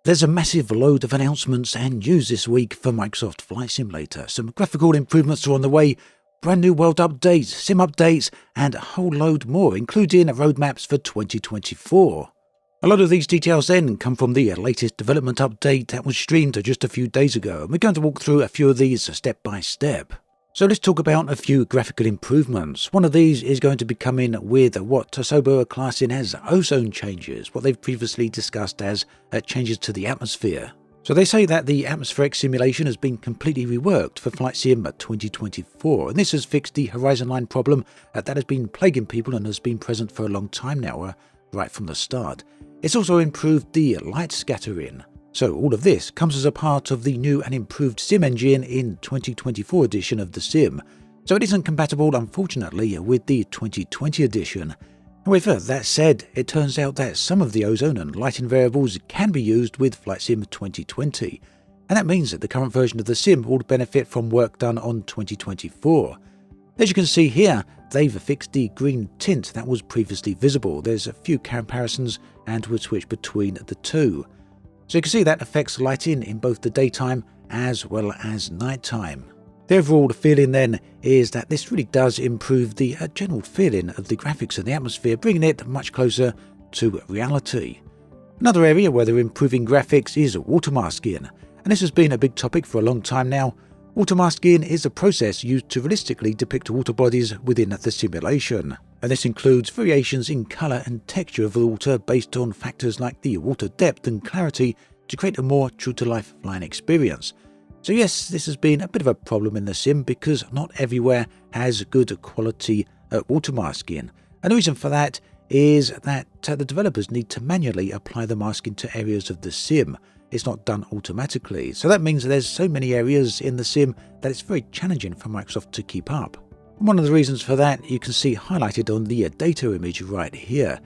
There's a massive load of announcements and news this week for Microsoft Flight Simulator. Some graphical improvements are on the way, brand new world updates, sim updates, and a whole load more, including roadmaps for 2024. A lot of these details then come from the latest development update that was streamed just a few days ago, and we're going to walk through a few of these step by step. So let's talk about a few graphical improvements. One of these is going to be coming with what Asobo are classing as ozone changes, what they've previously discussed as changes to the atmosphere. So they say that the atmospheric simulation has been completely reworked for Flight Sim 2024, and this has fixed the horizon line problem that has been plaguing people and has been present for a long time now, right from the start. It's also improved the light scattering. So all of this comes as a part of the new and improved sim engine in 2024 edition of the sim. So it isn't compatible, unfortunately, with the 2020 edition. However, that said, it turns out that some of the ozone and lighting variables can be used with Flight Sim 2020. And that means that the current version of the sim will benefit from work done on 2024. As you can see here, they've fixed the green tint that was previously visible. There's a few comparisons and we'll switch between the two. So you can see that affects lighting in both the daytime as well as nighttime. The overall feeling then is that this really does improve the general feeling of the graphics and the atmosphere, bringing it much closer to reality. Another area where they're improving graphics is watermasking, and this has been a big topic for a long time now. Watermasking is a process used to realistically depict water bodies within the simulation, and this includes variations in colour and texture of the water based on factors like the water depth and clarity to create a more true-to-life flying experience. So yes, this has been a bit of a problem in the sim because not everywhere has good quality watermasking, and the reason for that is that the developers need to manually apply the masking to areas of the sim. It's not done automatically, so that means there's so many areas in the sim that it's very challenging for Microsoft to keep up. And one of the reasons for that you can see highlighted on the data image right here.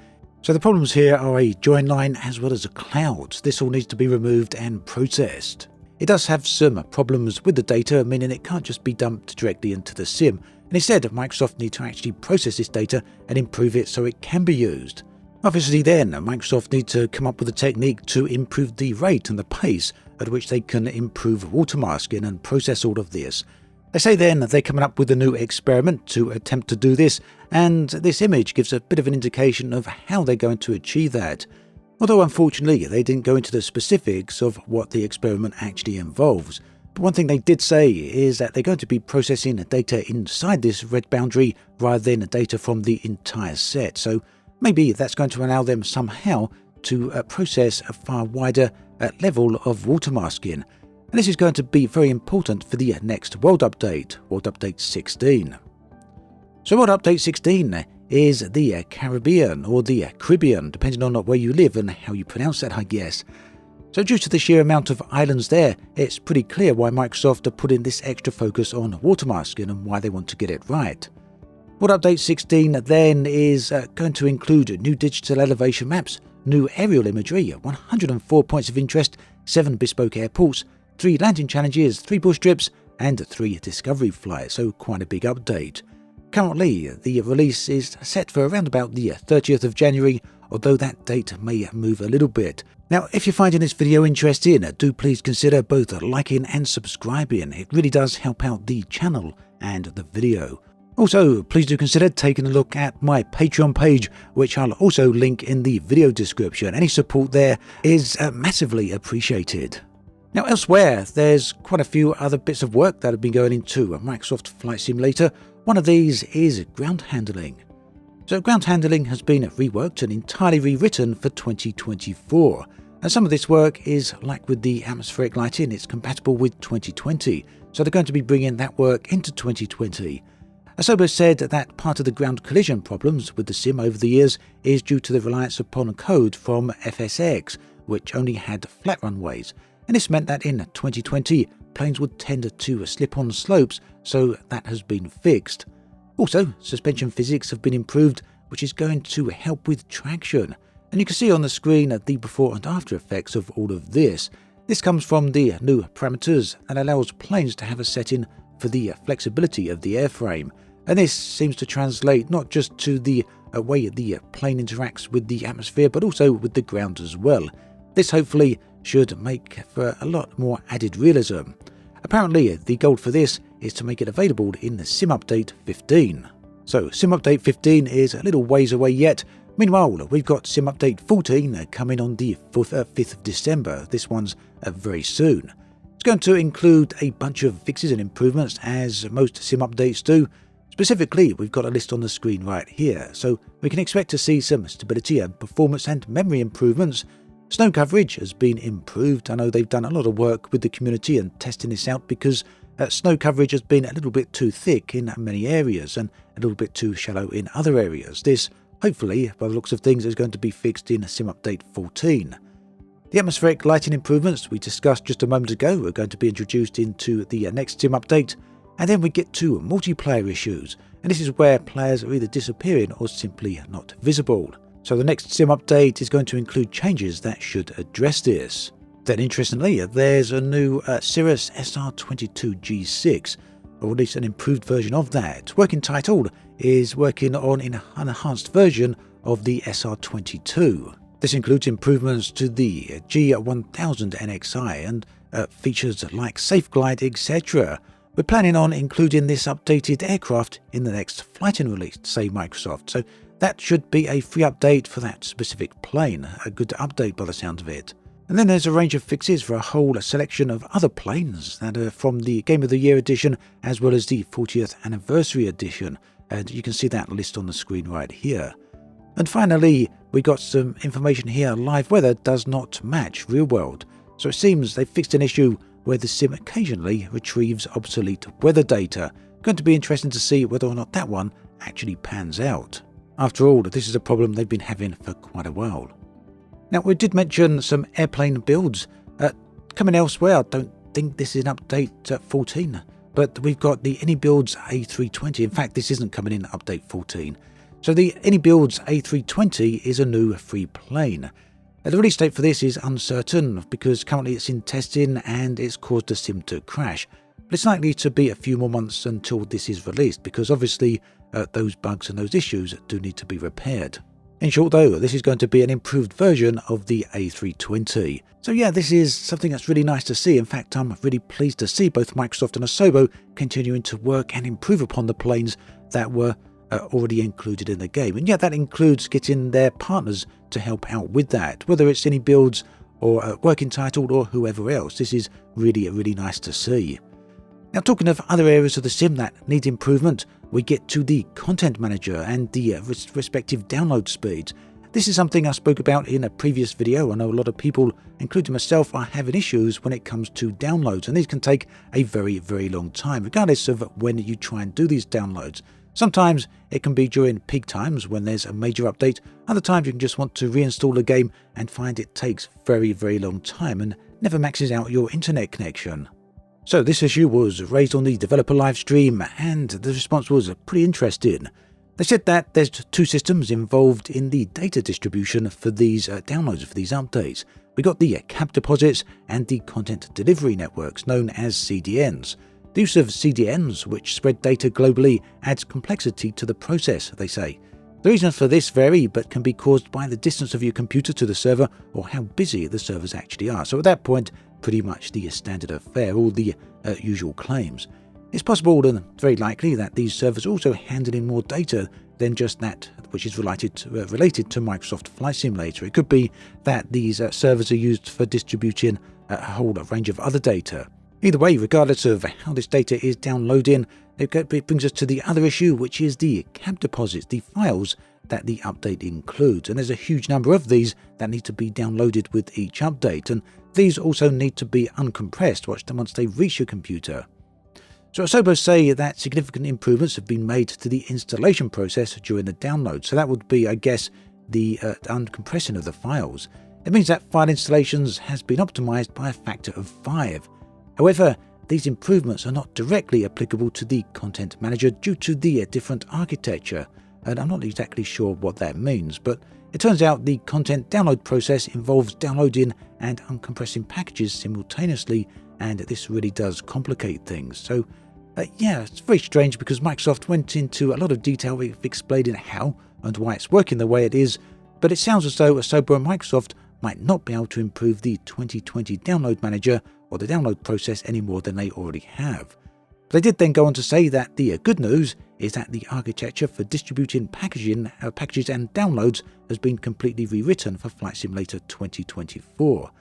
So the problems here are a join line as well as a cloud. This all needs to be removed and processed. It does have some problems with the data, meaning it can't just be dumped directly into the sim, and instead Microsoft need to actually process this data and improve it so it can be used. Obviously then, Microsoft need to come up with a technique to improve the rate and the pace at which they can improve watermasking and process all of this. They say then they're coming up with a new experiment to attempt to do this, and this image gives a bit of an indication of how they're going to achieve that. Although unfortunately they didn't go into the specifics of what the experiment actually involves. But one thing they did say is that they're going to be processing data inside this red boundary rather than data from the entire set. So maybe that's going to allow them somehow to process a far wider level of watermasking. And this is going to be very important for the next World Update 16. So World Update 16 is the Caribbean, or the Caribbean, depending on where you live and how you pronounce that, I guess. So due to the sheer amount of islands there, it's pretty clear why Microsoft are putting this extra focus on watermasking and why they want to get it right. World Update 16 then is going to include new digital elevation maps, new aerial imagery, 104 points of interest, 7 bespoke airports, 3 landing challenges, 3 bush trips, and 3 discovery flights, so quite a big update. Currently, the release is set for around about the 30th of January, although that date may move a little bit. Now, if you're finding this video interesting, do please consider both liking and subscribing. It really does help out the channel and the video. Also, please do consider taking a look at my Patreon page, which I'll also link in the video description. Any support there is massively appreciated. Now elsewhere, there's quite a few other bits of work that have been going into Microsoft Flight Simulator. One of these is ground handling. So ground handling has been reworked and entirely rewritten for 2024. And some of this work is like with the atmospheric lighting, it's compatible with 2020. So they're going to be bringing that work into 2020. Asobo said that part of the ground collision problems with the sim over the years is due to the reliance upon code from FSX, which only had flat runways. And this meant that in 2020, planes would tend to slip on slopes, so that has been fixed. Also, suspension physics have been improved, which is going to help with traction. And you can see on the screen the before and after effects of all of this. This comes from the new parameters and allows planes to have a setting for the flexibility of the airframe. And this seems to translate not just to the way the plane interacts with the atmosphere, but also with the ground as well. This hopefully should make for a lot more added realism. Apparently, the goal for this is to make it available in the Sim Update 15. So, Sim Update 15 is a little ways away yet. Meanwhile, we've got Sim Update 14 coming on the 5th of December. This one's very soon. It's going to include a bunch of fixes and improvements, as most Sim Updates do. Specifically, we've got a list on the screen right here, so we can expect to see some stability and performance and memory improvements. Snow coverage has been improved. I know they've done a lot of work with the community and testing this out because snow coverage has been a little bit too thick in many areas and a little bit too shallow in other areas. This, hopefully, by the looks of things, is going to be fixed in Sim Update 14. The atmospheric lighting improvements we discussed just a moment ago are going to be introduced into the next Sim Update. And then we get to multiplayer issues, and this is where players are either disappearing or simply not visible. So the next Sim Update is going to include changes that should address this. Then interestingly, there's a new Cirrus SR22G6, or at least an improved version of that. Working title is working on an enhanced version of the SR22. This includes improvements to the G1000 NXI and features like safe glide, etc. We're planning on including this updated aircraft in the next flighting release, say Microsoft, so that should be a free update for that specific plane, a good update by the sound of it. And then there's a range of fixes for a whole selection of other planes that are from the Game of the Year edition as well as the 40th Anniversary edition, and you can see that list on the screen right here. And finally, we got some information here. Live weather does not match real world, so it seems they've fixed an issue where the sim occasionally retrieves obsolete weather data. Going to be interesting to see whether or not that one actually pans out. After all, this is a problem they've been having for quite a while. Now, we did mention some airplane builds coming elsewhere. I don't think this is an update 14, but we've got the AnyBuilds A320. In fact, this isn't coming in update 14. So the AnyBuilds A320 is a new free plane. The release date for this is uncertain because currently it's in testing and it's caused the sim to crash. But it's likely to be a few more months until this is released because obviously those bugs and those issues do need to be repaired. In short though, this is going to be an improved version of the A320. So yeah, this is something that's really nice to see. In fact, I'm really pleased to see both Microsoft and Asobo continuing to work and improve upon the planes that were already included in the game. And yeah, that includes getting their partners to help out with that, whether it's AnyBuilds or Working Title or whoever else. This is really nice to see. Now, talking of other areas of the sim that need improvement, we get to the Content Manager and the respective download speeds. This is something I spoke about in a previous video. I know a lot of people, including myself, are having issues when it comes to downloads, and these can take a very long time, regardless of when you try and do these downloads. Sometimes it can be during peak times when there's a major update. Other times you can just want to reinstall a game and find it takes very long time and never maxes out your internet connection. So this issue was raised on the developer live stream and the response was pretty interesting. They said that there's two systems involved in the data distribution for these downloads, for these updates. We got the cap deposits and the content delivery networks known as CDNs. The use of CDNs, which spread data globally, adds complexity to the process, they say. The reasons for this vary, but can be caused by the distance of your computer to the server or how busy the servers actually are. So at that point, pretty much the standard affair, all the usual claims. It's possible and very likely that these servers also handle in more data than just that which is related to Microsoft Flight Simulator. It could be that these servers are used for distributing a whole range of other data. Either way, regardless of how this data is downloading, it brings us to the other issue, which is the cap deposits, the files that the update includes. And there's a huge number of these that need to be downloaded with each update, and these also need to be uncompressed once they reach your computer. So Asobo say that significant improvements have been made to the installation process during the download. So that would be, I guess, the uncompressing of the files. It means that file installations has been optimized by a factor of 5. However, these improvements are not directly applicable to the Content Manager due to the different architecture, and I'm not exactly sure what that means, but it turns out the content download process involves downloading and uncompressing packages simultaneously, and this really does complicate things. So yeah, it's very strange because Microsoft went into a lot of detail explaining how and why it's working the way it is, but it sounds as though Asobo and Microsoft might not be able to improve the 2020 download manager or the download process any more than they already have. But they did then go on to say that the good news is that the architecture for distributing packages and downloads has been completely rewritten for Flight Simulator 2024.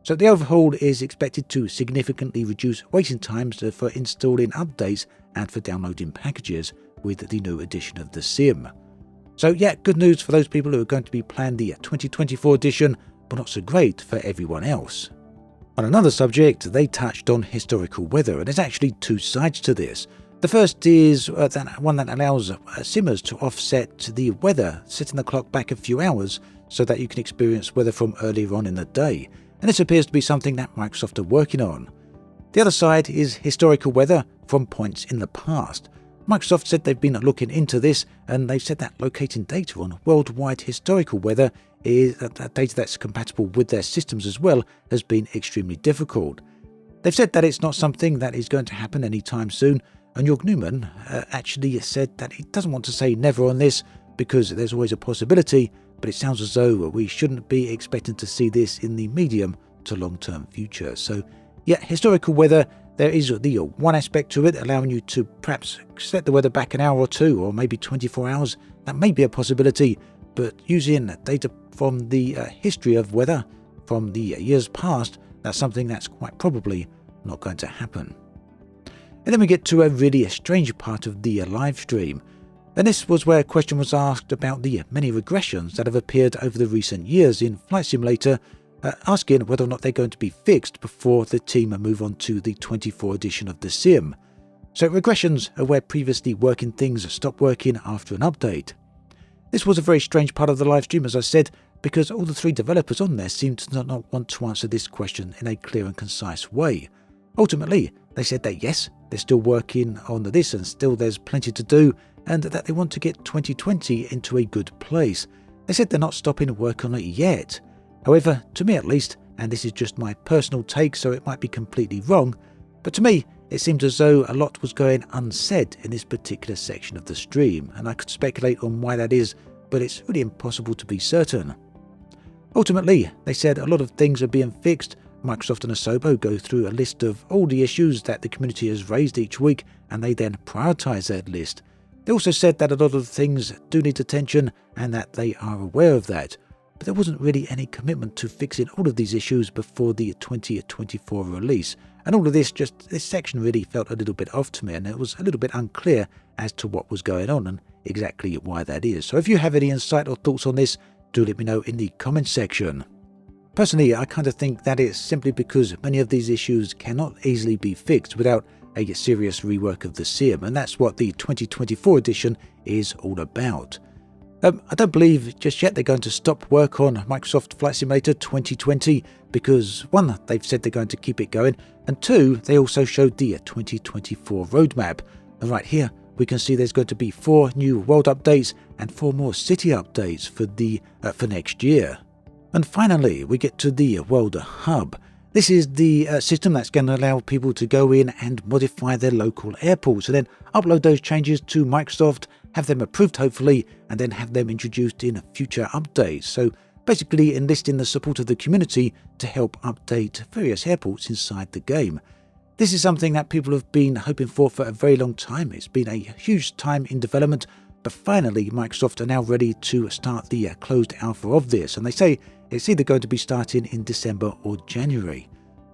So the overhaul is expected to significantly reduce waiting times for installing updates and for downloading packages with the new edition of the sim. So yeah, good news for those people who are going to be playing the 2024 edition, but not so great for everyone else. On another subject, they touched on historical weather, and there's actually two sides to this. The first is that one that allows simmers to offset the weather, setting the clock back a few hours so that you can experience weather from earlier on in the day. And this appears to be something that Microsoft are working on. The other side is historical weather from points in the past. Microsoft said they've been looking into this, and they've said that locating data on worldwide historical weather is data that's compatible with their systems as well has been extremely difficult. They've said that it's not something that is going to happen anytime soon, and Jörg Newman actually said that he doesn't want to say never on this because there's always a possibility, but it sounds as though we shouldn't be expecting to see this in the medium to long-term future. So yeah, historical weather, there is the one aspect to it, allowing you to perhaps set the weather back an hour or two, or maybe 24 hours. That may be a possibility, but using data from the history of weather from the years past, that's something that's quite probably not going to happen. And then we get to a really strange part of the live stream. And this was where a question was asked about the many regressions that have appeared over the recent years in Flight Simulator, asking whether or not they're going to be fixed before the team move on to the 24 edition of the sim. So regressions are where previously working things stop working after an update. This was a very strange part of the live stream, as I said, because all the three developers on there seemed to not want to answer this question in a clear and concise way. Ultimately, they said that yes, they're still working on this and still there's plenty to do, and that they want to get 2020 into a good place. They said they're not stopping work on it yet. However, to me at least, and this is just my personal take so it might be completely wrong, but to me it seemed as though a lot was going unsaid in this particular section of the stream, and I could speculate on why that is, but it's really impossible to be certain. Ultimately, they said a lot of things are being fixed. Microsoft and Asobo go through a list of all the issues that the community has raised each week, and they then prioritise that list. They also said that a lot of things do need attention and that they are aware of that, but there wasn't really any commitment to fixing all of these issues before the 2024 release, and all of this section really felt a little bit off to me, and it was a little bit unclear as to what was going on and exactly why that is. So if you have any insight or thoughts on this, do let me know in the comments section. Personally, I kind of think that it's simply because many of these issues cannot easily be fixed without a serious rework of the sim, and that's what the 2024 edition is all about. I don't believe just yet they're going to stop work on Microsoft Flight Simulator 2020 because, one, they've said they're going to keep it going, and two, they also showed the 2024 roadmap. And right here, we can see there's going to be 4 new world updates and 4 more city updates for next year. And finally, we get to the World Hub. This is the system that's going to allow people to go in and modify their local airports and then upload those changes to Microsoft, have them approved hopefully, and then have them introduced in future updates. So basically enlisting the support of the community to help update various airports inside the game. This is something that people have been hoping for a very long time. It's been a huge time in development, but finally Microsoft are now ready to start the closed alpha of this, and they say it's either going to be starting in December or January.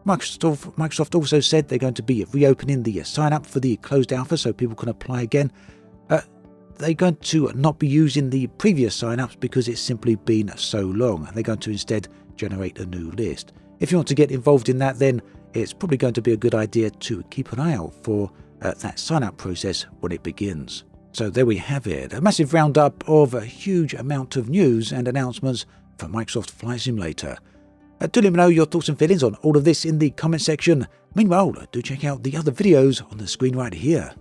Microsoft also said they're going to be reopening the sign up for the closed alpha so people can apply again. They're going to not be using the previous sign-ups because it's simply been so long. They're going to instead generate a new list. If you want to get involved in that, then it's probably going to be a good idea to keep an eye out for that sign-up process when it begins. So there we have it, a massive roundup of a huge amount of news and announcements for Microsoft Flight Simulator. Do let me know your thoughts and feelings on all of this in the comment section. Meanwhile, do check out the other videos on the screen right here.